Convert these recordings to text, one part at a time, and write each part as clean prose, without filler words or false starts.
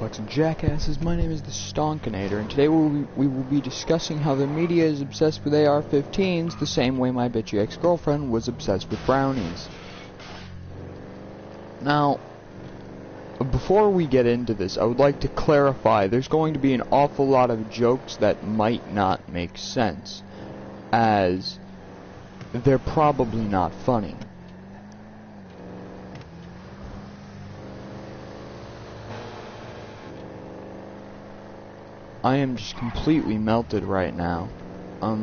perplexing jackasses. My name is the Stonkinator, and today we will be discussing how the media is obsessed with AR-15s the same way my bitchy ex-girlfriend was obsessed with brownies. Now, before we get into this, I would like to clarify there's going to be an awful lot of jokes that might not make sense, as they're probably not funny. I am just completely melted right now. Oh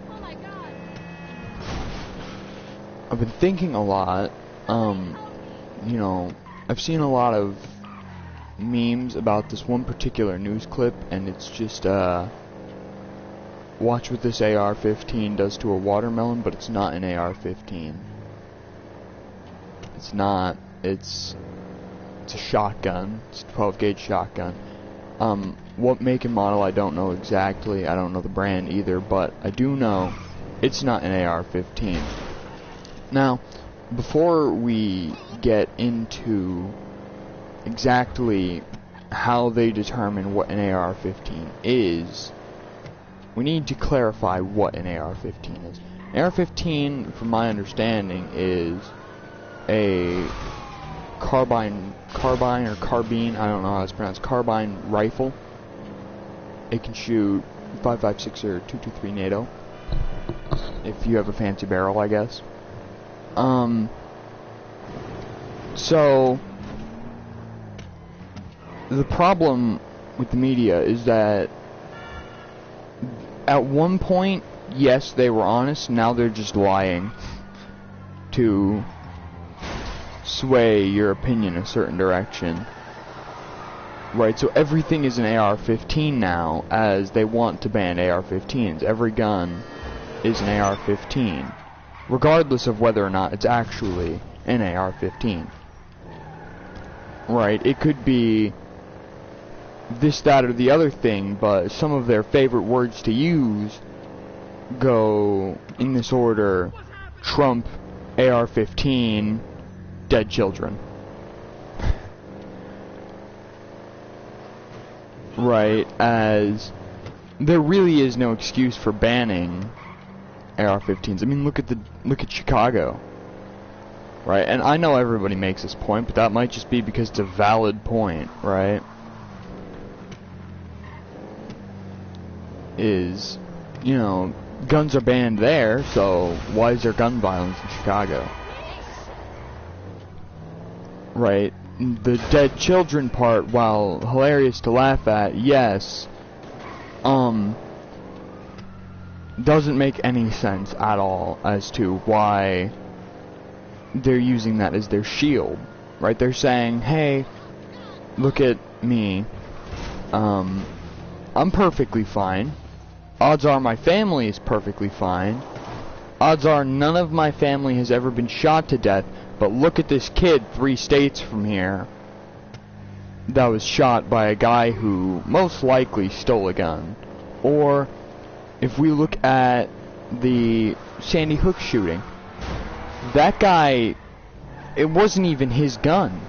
my God. I've been thinking a lot. You know, I've seen a lot of memes about this one particular news clip, and it's just, watch what this AR-15 does to a watermelon, but it's not an AR-15. It's not. It's a shotgun. It's a 12-gauge shotgun. What make and model I don't know exactly. I don't know the brand either, but I do know it's not an AR-15. Now, before we get into exactly how they determine what an AR-15 is, we need to clarify what an AR-15 is. An AR-15, from my understanding, is a carbine or carbine, I don't know how it's pronounced, carbine rifle. It can shoot 5.56 or 223 NATO, if you have a fancy barrel, I guess. So the problem with the media is that at one point, yes, they were honest, now they're just lying to sway your opinion a certain direction. Right, so everything is an AR-15 now, as they want to ban AR-15s. Every gun is an AR-15, regardless of whether or not it's actually an AR-15. Right, it could be this, that, or the other thing, but some of their favorite words to use go in this order: Trump, AR-15, dead children. Right, as there really is no excuse for banning AR-15s. I mean, look at Chicago. Right, and I know everybody makes this point, but that might just be because it's a valid point, right? Is, you know, guns are banned there, so why is there gun violence in Chicago? Right, the dead children part, while hilarious to laugh at, yes, doesn't make any sense at all as to why they're using that as their shield, right? They're saying, hey, look at me, I'm perfectly fine, odds are my family is perfectly fine, odds are none of my family has ever been shot to death, but look at this kid 3 states from here that was shot by a guy who most likely stole a gun. Or if we look at the Sandy Hook shooting, that guy, it wasn't even his gun.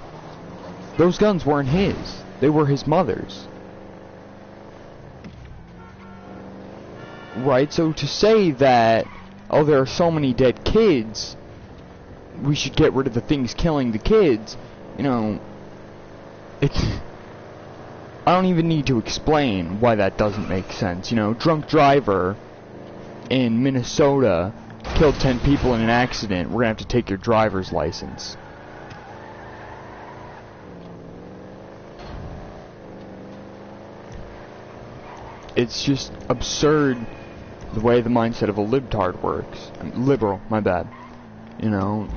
Those guns weren't his. They were his mother's. Right, so to say that, oh, there are so many dead kids, we should get rid of the things killing the kids, you know, it's, I don't even need to explain why that doesn't make sense. You know, drunk driver in Minnesota killed 10 people in an accident, we're gonna have to take your driver's license. It's just absurd the way the mindset of a libtard works. Liberal, my bad. You know,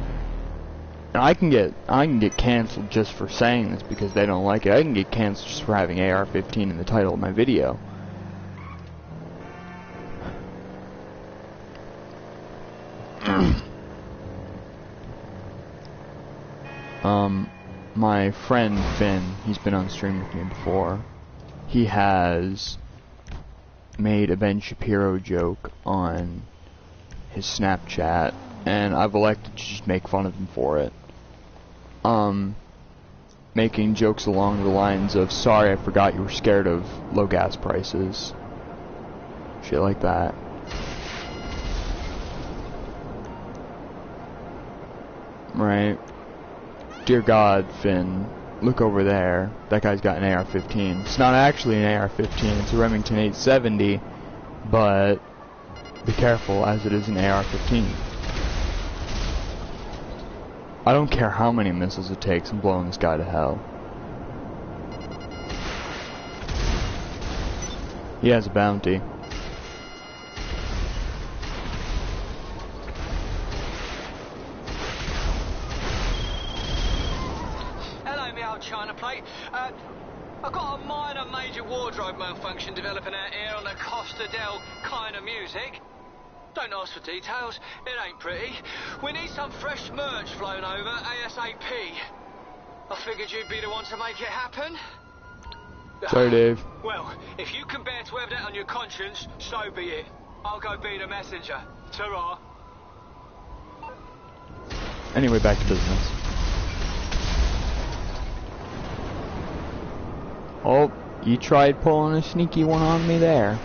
and I can get canceled just for saying this because they don't like it. I can get canceled just for having AR-15 in the title of my video. My friend Finn, he's been on stream with me before. He has made a Ben Shapiro joke on his Snapchat, and I've elected to just make fun of him for it. making jokes along the lines of, sorry, I forgot you were scared of low gas prices. Shit like that. Right. Dear God, Finn, look over there. That guy's got an AR-15. It's not actually an AR-15, it's a Remington 870, but be careful, as it is an AR-15. I don't care how many missiles it takes, I'm blowing this guy to hell. He has a bounty. Hello, me old China plate. I've got a minor major wardrobe malfunction developing out here on the Costa del kind of music. Don't ask for details, it ain't pretty. We need some fresh merch flown over ASAP. I figured you'd be the one to make it happen. Sorry, Dave. Well, if you can bear to have that on your conscience, so be it. I'll go be the messenger. Ta-ra. Anyway, back to business. Oh, you tried pulling a sneaky one on me there.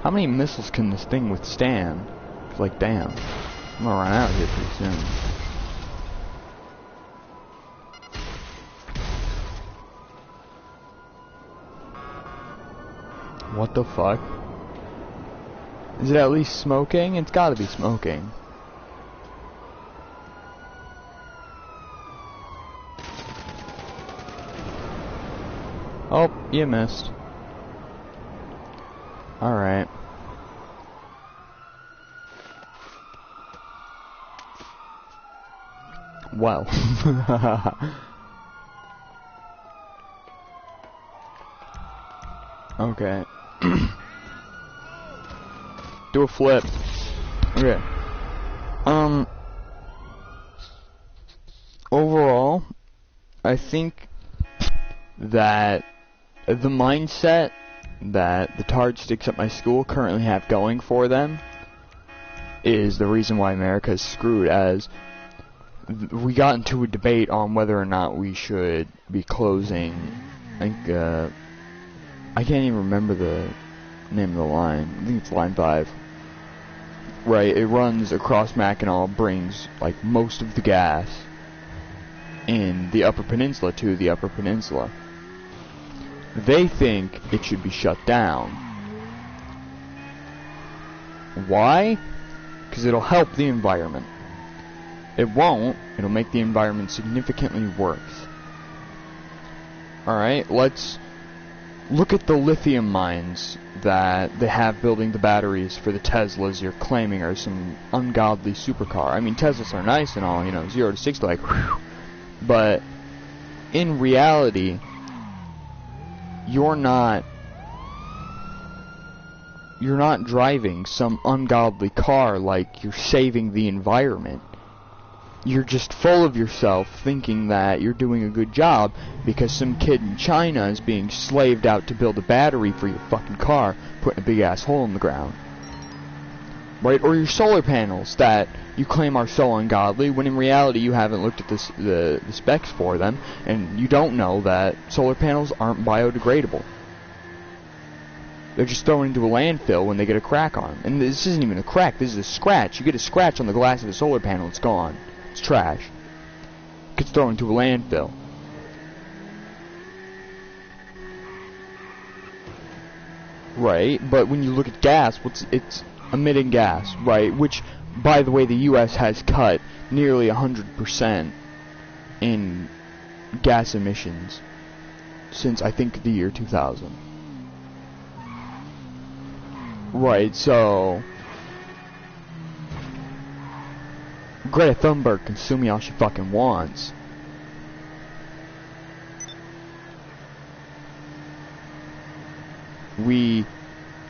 How many missiles can this thing withstand? It's like, damn, I'm gonna run out here pretty soon. What the fuck? Is it at least smoking? It's gotta be smoking. Oh, you missed. Alright. Well. Okay. Do a flip. Okay. Overall, I think that the mindset that the tard sticks at my school currently have going for them is the reason why America is screwed, as we got into a debate on whether or not we should be closing, I think, I can't even remember the name of the line. I think it's line 5. Right, it runs across Mackinac, brings like most of the gas in the Upper Peninsula to the Upper Peninsula. They think it should be shut down. Why? Because it'll help the environment. It won't. It'll make the environment significantly worse. Alright, let's look at the lithium mines that they have building the batteries for the Teslas you're claiming are some ungodly supercar. I mean, Teslas are nice and all, you know, 0 to 60, like, whew. But in reality, you're not driving some ungodly car like you're saving the environment. You're just full of yourself thinking that you're doing a good job because some kid in China is being slaved out to build a battery for your fucking car, putting a big ass hole in the ground. Right? Or your solar panels that you claim are so ungodly, when in reality you haven't looked at the specs for them, and you don't know that solar panels aren't biodegradable. They're just thrown into a landfill when they get a crack on them. And this isn't even a crack, this is a scratch. You get a scratch on the glass of a solar panel, it's gone. It's trash. It gets thrown into a landfill. Right, but when you look at gas, it's emitting gas, right? Which, by the way, the U.S. has cut nearly 100% in gas emissions since, I think, the year 2000. Right, so Greta Thunberg can sue me all she fucking wants. We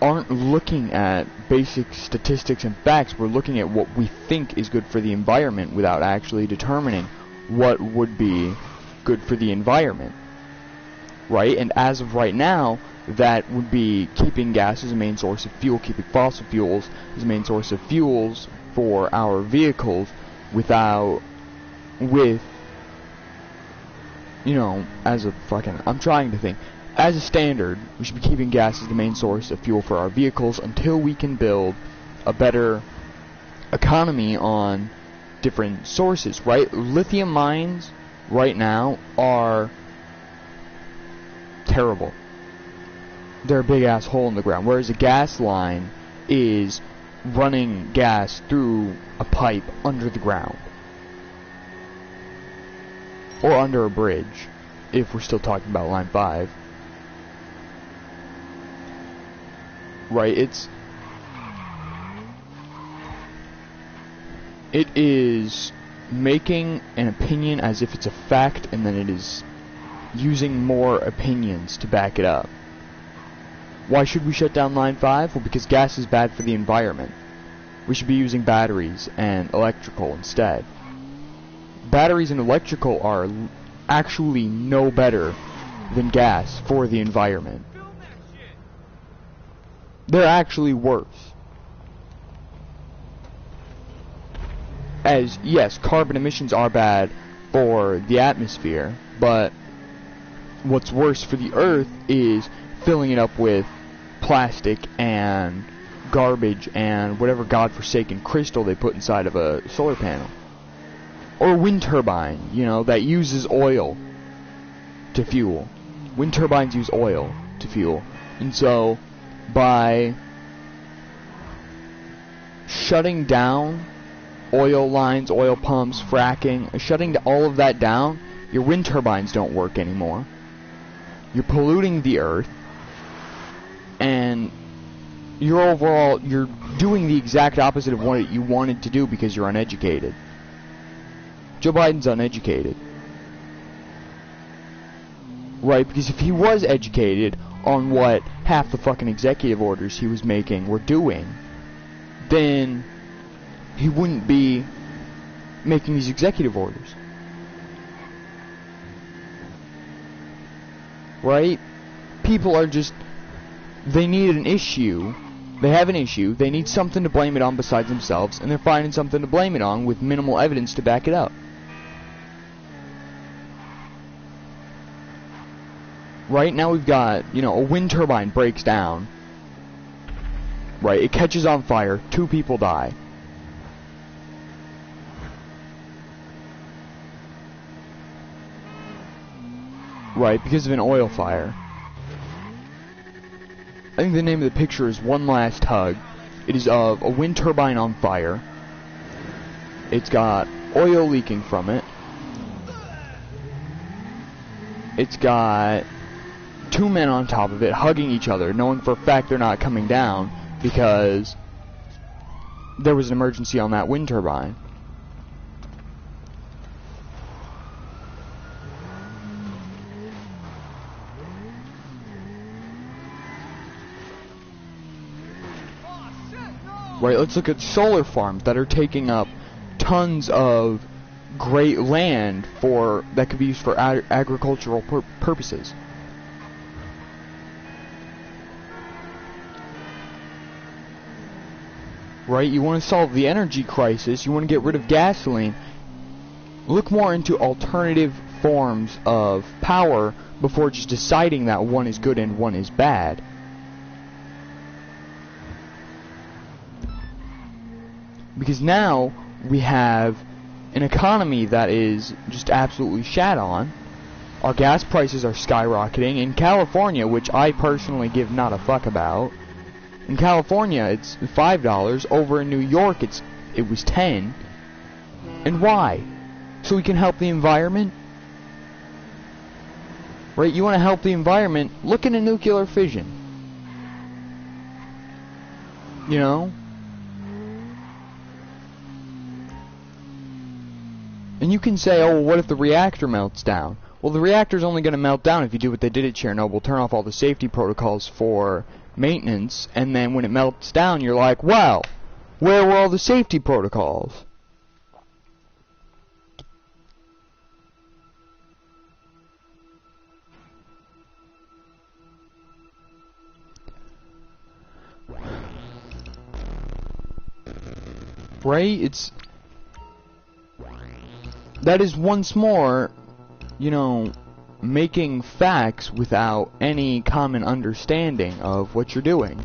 aren't looking at basic statistics and facts. We're looking at what we think is good for the environment without actually determining what would be good for the environment. Right? And as of right now, that would be keeping gas as a main source of fuel, keeping fossil fuels as a main source of fuels for our vehicles with you know, as a fucking, I'm trying to think, as a standard, we should be keeping gas as the main source of fuel for our vehicles until we can build a better economy on different sources, right? Lithium mines right now are terrible. They're a big ass hole in the ground, whereas a gas line is running gas through a pipe under the ground. Or under a bridge, if we're still talking about line 5. Right, it is making an opinion as if it's a fact, and then it is using more opinions to back it up. Why should we shut down line 5? Well, because gas is bad for the environment. We should be using batteries and electrical instead. Batteries and electrical are actually no better than gas for the environment. They're actually worse. As, yes, carbon emissions are bad for the atmosphere, but what's worse for the earth is filling it up with plastic and garbage and whatever godforsaken crystal they put inside of a solar panel. Or a wind turbine, you know, that uses oil to fuel. Wind turbines use oil to fuel. And so, by shutting down oil lines, oil pumps, fracking, shutting all of that down, your wind turbines don't work anymore. You're polluting the earth, and you're doing the exact opposite of what you wanted to do because you're uneducated. Joe Biden's uneducated. Right, because if he was educated on what half the fucking executive orders he was making were doing, then he wouldn't be making these executive orders. Right? People are just, they need an issue, they have an issue, they need something to blame it on besides themselves, and they're finding something to blame it on with minimal evidence to back it up. Right now we've got, you know, a wind turbine breaks down. Right, it catches on fire, 2 people die. Right, because of an oil fire. I think the name of the picture is One Last Hug. It is of a wind turbine on fire. It's got oil leaking from it. It's got 2 men on top of it hugging each other, knowing for a fact they're not coming down because there was an emergency on that wind turbine. Right, let's look at solar farms that are taking up tons of great land that could be used for agricultural purposes. Right, you want to solve the energy crisis, you want to get rid of gasoline. Look more into alternative forms of power before just deciding that one is good and one is bad. Because now we have an economy that is just absolutely shat on. Our gas prices are skyrocketing. In California, which I personally give not a fuck about, in California it's $5. Over in New York it was 10. And why? So we can help the environment? Right? You want to help the environment? Look into nuclear fission. You know? And you can say, oh, well, what if the reactor melts down? Well, the reactor's only going to melt down if you do what they did at Chernobyl, turn off all the safety protocols for maintenance, and then when it melts down, you're like, wow, where were all the safety protocols? Right? That is once more, you know, making facts without any common understanding of what you're doing.